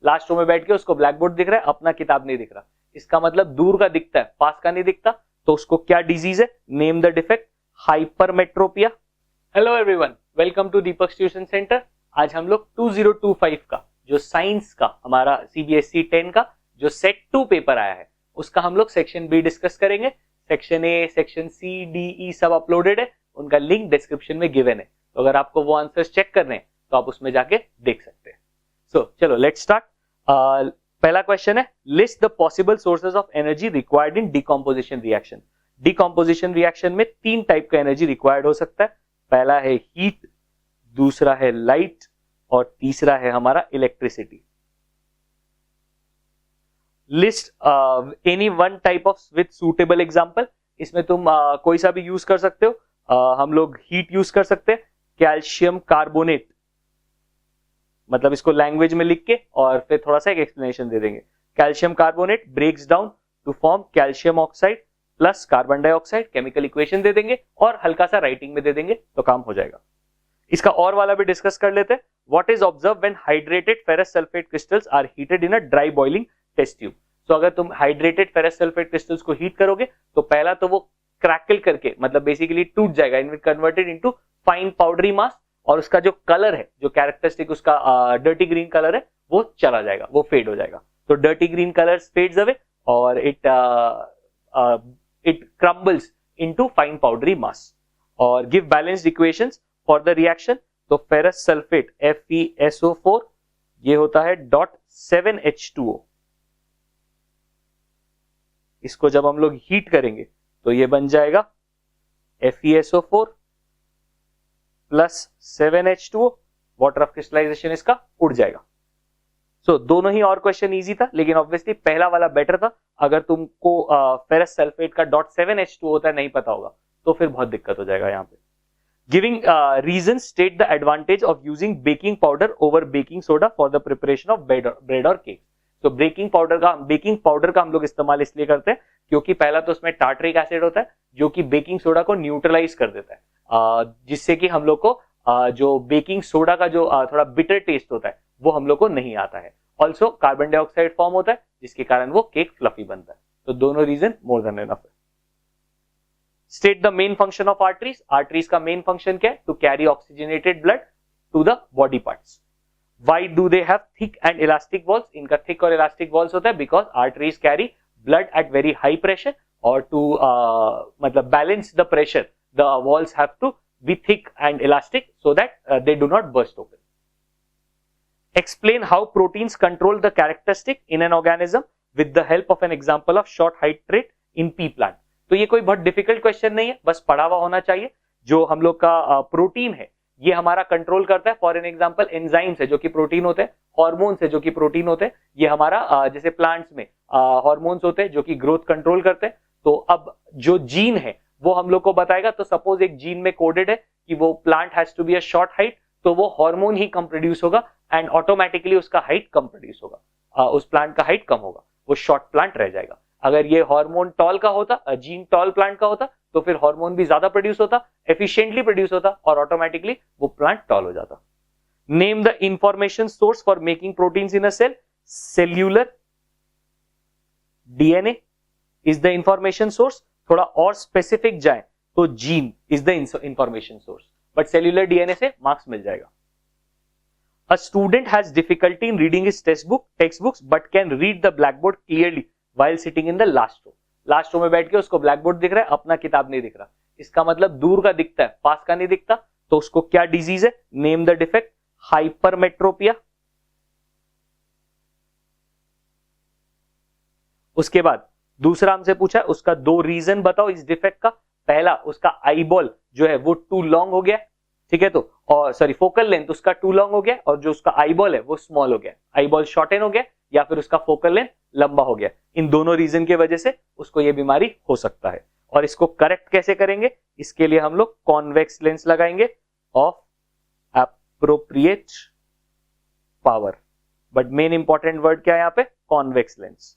Last row में बैठ के उसको ब्लैक बोर्ड दिख रहा है, अपना किताब नहीं दिख रहा। इसका मतलब दूर का दिखता है, पास का नहीं दिखता। तो उसको क्या डिजीज है? Name the defect, hypermetropia. Hello everyone, welcome to Deepak tuition centre. आज हम लोग 2025 का जो साइंस का हमारा सीबीएसई 10 का जो सेट 2 पेपर आया है उसका हम लोग सेक्शन बी डिस्कस करेंगे। Section A, section C, D, E सब अपलोडेड है, उनका लिंक डिस्क्रिप्शन में गिवन है। तो अगर आपको वो आंसर्स चेक करने हैं तो आप उसमें जाके देख सकते हैं। सो चलो लेट्स स्टार्ट। पहला क्वेश्चन है, list the possible sources of energy required in decomposition reaction. Decomposition reaction में 3 टाइप का एनर्जी रिक्वायर्ड हो सकता है। पहला है हीट, दूसरा है लाइट और तीसरा है हमारा electricity. List any one type of with suitable example. इसमें तुम कोई सा भी यूज कर सकते हो। हम लोग हीट यूज कर सकते हैं, कैल्शियम कार्बोनेट, मतलब इसको लैंग्वेज में लिख के और फिर थोड़ा सा एक एक्सप्लेनेशन दे देंगे। Calcium carbonate breaks down to form calcium oxide plus carbon dioxide, chemical equation दे देंगे और हल्का सा राइटिंग में दे देंगे तो काम हो जाएगा। इसका और वाला भी डिस्कस कर लेते हैं। What is observe when hydrated ferrous sulphate crystals are heated in a dry boiling test tube. तो अगर तुम हाइड्रेटेड फेरस सल्फेट क्रिस्टल्स को हीट करोगे तो पहला तो वो क्रैकल करके मतलब बेसिकली टूट जाएगा, इन converted into fine powdery mass, और उसका जो कलर है, जो कैरेक्टरिस्टिक उसका डर्टी ग्रीन कलर है, वो चला जाएगा, वो फेड हो जाएगा। तो dirty green colour fades away और it crumbles into fine powdery mass. और give balanced equations for the reaction. तो फेरस सल्फेट FeSO4 ये होता है .7H2O। इसको जब हम लोग हीट करेंगे तो ये बन जाएगा FeSO4 plus 7H2O। Water of crystallization इसका उड़ जाएगा। सो दोनों ही और क्वेश्चन इजी था, लेकिन ऑब्वियसली पहला वाला बेटर था। अगर तुमको फेरस सल्फेट का .7H2O होता है नहीं पता होगा तो फिर बहुत दिक्कत हो जाएगा यहाँ पे। Giving reason, state the advantage of using baking powder over baking soda for the preparation of bread और केक। तो बेकिंग पाउडर का हम लोग इस्तेमाल इसलिए करते हैं क्योंकि पहला तो उसमें टार्टरिक एसिड होता है जो कि बेकिंग सोडा को न्यूट्रलाइज कर देता है, जिससे कि हम लोग को जो बेकिंग सोडा का जो थोड़ा बिटर टेस्ट होता है वो हम लोग को नहीं आता है। ऑल्सो कार्बन डाइऑक्साइड फॉर्म होता है जिसके कारण वो केक फ्लफी बनता है। तो दोनों रीजन मोर देन एनफ है। State the main function of arteries. Arteries का मेन फंक्शन क्या है? To carry oxygenated blood to the body parts. Why do they have thick and elastic walls? इनका thick और elastic walls होता है because arteries carry blood at very high pressure, और to मतलब balance the pressure, the walls have to be thick and elastic so that they do not burst open. Explain how proteins control the characteristic in an organism with the help of an example of short height trait in pea plant. तो ये कोई बहुत difficult question नहीं है, बस पढ़ा हुआ होना चाहिए। जो हम लोग का प्रोटीन है ये हमारा कंट्रोल करता है। फॉर एन एग्जांपल एंजाइम्स है जो कि प्रोटीन होते हैं, हार्मोन्स है जो कि प्रोटीन होते हैं। ये हमारा जैसे प्लांट्स में हार्मोन्स होते हैं जो कि ग्रोथ कंट्रोल करते हैं। तो अब जो जीन है वो हम लोग को बताएगा। तो सपोज एक जीन में कोडेड है कि वो plant has to be a short height, तो वो हार्मोन ही कम प्रोड्यूस होगा एंड ऑटोमेटिकली उसका हाइट कम प्रोड्यूस होगा, उस प्लांट का हाइट कम होगा, वो शॉर्ट प्लांट रह जाएगा। अगर ये हार्मोन टॉल का होता, जीन टॉल प्लांट का होता, तो फिर हार्मोन भी ज्यादा प्रोड्यूस होता, एफिशिएंटली प्रोड्यूस होता और ऑटोमेटिकली वो प्लांट टॉल हो जाता। Name the information source for making proteins in a cell. Cellular DNA is the information source. थोड़ा और स्पेसिफिक जाए तो gene is the information source, but cellular DNA से मार्क्स मिल जाएगा। A student has difficulty in reading his textbooks but can read the blackboard clearly while sitting in the last row. Last row में बैठ के उसको black board दिख रहा है, अपना किताब नहीं दिख रहा। इसका मतलब दूर का दिखता है, पास का नहीं दिखता। तो उसको क्या डिजीज है? Name the defect, hypermetropia. उसके बाद दूसरा हमसे पूछा उसका 2 रीजन बताओ इस डिफेक्ट का। पहला, उसका आईबॉल जो है वो टू लॉन्ग हो गया, ठीक है, तो और सॉरी फोकल लेंथ उसका टू लॉन्ग हो गया और जो उसका आईबॉल है वो स्मॉल हो गया। आईबॉल शॉर्टेन हो गया या फिर उसका फोकल लेंथ लंबा हो गया। इन दोनों रीजन की वजह से उसको ये बीमारी हो सकता है। और इसको करेक्ट कैसे करेंगे? इसके लिए हम लोग कॉन्वेक्स लेंस लगाएंगे of appropriate power. But main important word क्या है यहाँ पे? Convex lens.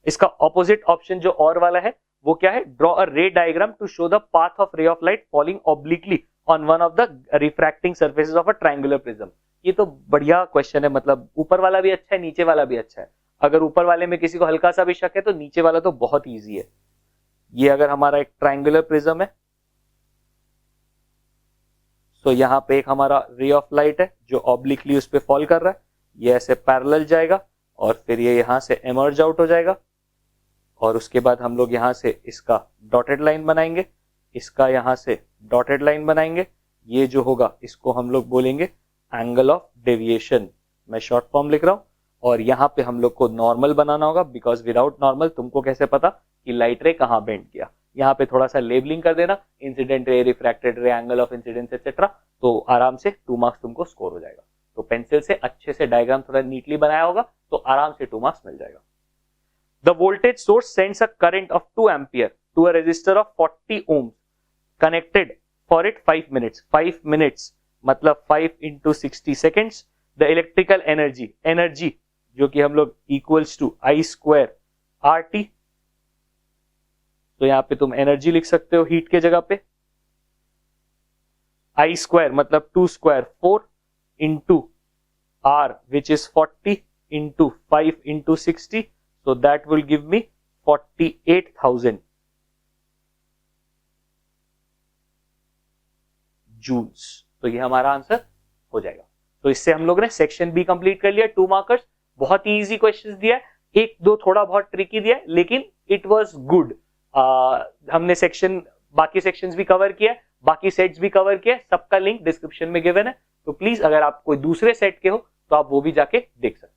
इसका ऑपोजिट ऑप्शन जो और वाला है वो क्या है? Draw a ray diagram to show the path of ray of light falling obliquely on one of the refracting surfaces of a triangular prism. ये तो बढ़िया क्वेश्चन है, मतलब ऊपर वाला भी अच्छा है, नीचे वाला भी अच्छा है। अगर ऊपर वाले में किसी को हल्का सा भी शक है तो नीचे वाला तो बहुत इजी है। ये अगर हमारा एक ट्रायंगुलर प्रिज्म है, तो यहां पे एक हमारा रे ऑफ लाइट है जो ऑब्लिकली उस पर फॉल कर रहा है, ये ऐसे पैरेलल जाएगा और फिर ये यहां से इमर्ज आउट हो जाएगा, और उसके बाद हम लोग यहां से इसका डॉटेड लाइन बनाएंगे, इसका यहां से डॉटेड लाइन बनाएंगे। ये जो होगा इसको हम लोग बोलेंगे एंगल ऑफ डेविएशन, मैं शॉर्ट फॉर्म लिख रहा हूं। और यहां पे हम लोग को नॉर्मल बनाना होगा, बिकॉज विदाउट नॉर्मल तुमको कैसे पता कि लाइट रे कहां बेंड किया। यहाँ पे थोड़ा सा लेबलिंग कर देना, इंसिडेंट रे, रिफ्रैक्टेड रे, एंगल ऑफ इंसिडेंस एक्सेट्रा, तो आराम से 2 मार्क्स तुमको स्कोर हो जाएगा। तो पेंसिल से अच्छे से डायग्राम थोड़ा नीटली बनाया होगा तो आराम से 2 मार्क्स मिल जाएगा। The voltage source sends a current of 2 ampere to a resistor of 40 ohms connected for it 5 minutes। 5 minutes मतलब 5 into 60 seconds। The electrical energy, energy जो कि हम लोग equals to I square RT, तो यहां पे तुम एनर्जी लिख सकते हो हीट के जगह पे। I स्क्वायर मतलब 2 square 4 into R which is 40 into 5 into 60, so that will give me 48,000 joules. तो ये हमारा आंसर हो जाएगा। तो इससे हम लोग ने सेक्शन बी कंप्लीट कर लिया, 2 मार्कर्स। बहुत ही इजी क्वेश्चंस दिया है, एक दो थोड़ा बहुत ट्रिकी दिया है, लेकिन इट वाज गुड। हमने सेक्शन, बाकी सेक्शंस भी कवर किया, बाकी सेट्स भी कवर किया, सबका लिंक डिस्क्रिप्शन में गिवन है। तो प्लीज अगर आप कोई दूसरे सेट के हो तो आप वो भी जाके देख सकते हैं।